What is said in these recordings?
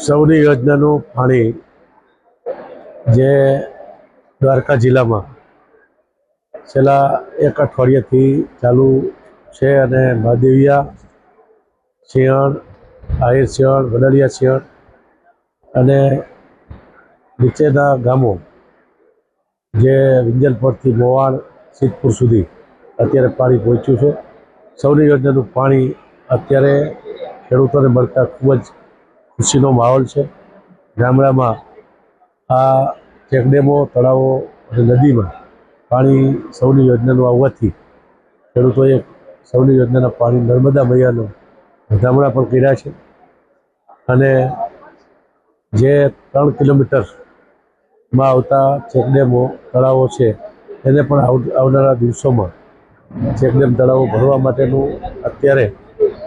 સૌની યોજનાનું પાણી જે દ્વારકા જિલ્લામાં છેલ્લા એક અઠવાડિયાથી ચાલુ છે અને મહાદેવિયા, સિંહણ, આહિર સિંહણ, વડલિયા સિંહણ અને નીચેના ગામો જે વિંજલપુરથી મોવાણ, સિદ્ધપુર સુધી અત્યારે પાણી પહોંચ્યું છે. સૌની યોજનાનું પાણી અત્યારે ખેડૂતોને મળતા ખૂબ જ ખુશીનો માહોલ છે. ગામડામાં આ ચેકડેમો, તળાવો અને નદીમાં પાણી સૌની યોજનાનું આવવાથી ખેડૂતોએ સૌની યોજનાના પાણી નર્મદા મૈયાનો વધામણા પણ કર્યા છે અને જે 3 કિલોમીટરમાં આવતા ચેકડેમો, તળાવો છે એને પણ આવનારા દિવસોમાં ચેકડેમ, તળાવો ભરવા માટેનું અત્યારે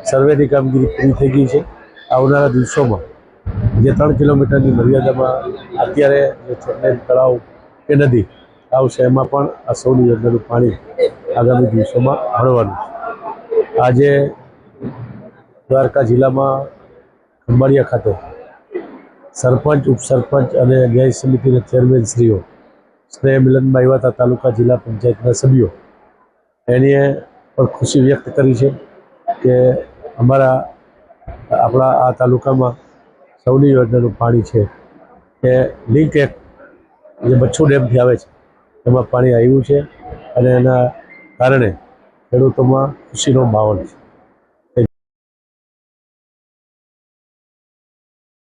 સર્વેની કામગીરી પૂરી થઈ ગઈ છે. આવનારા દિવસોમાં જે 3 કિલોમીટરની મર્યાદામાં અત્યારે જે ચેકડેમ, તળાવ કે નદી આવશે એમાં પણ આ સૌની યોજનાનું પાણી આગામી દિવસોમાં ભરવાનું છે. આજે દ્વારકા જિલ્લામાં ખંભાળિયા ખાતે સરપંચ, ઉપસરપંચ અને ન્યાય સમિતિના ચેરમેનશ્રીઓ સ્નેહ મિલનમાં આવ્યા હતા. તાલુકા જિલ્લા પંચાયતના સભ્યો એની પણ ખુશી વ્યક્ત કરી છે કે આપણા આ તાલુકામાં સૌની યોજનાનું પાણી છે એ લિંક એક જે બચ્છુ ડેમથી આવે છે એમાં પાણી આવ્યું છે અને એના કારણે ખેડૂતોમાં ખુશીનો માહોલ છે.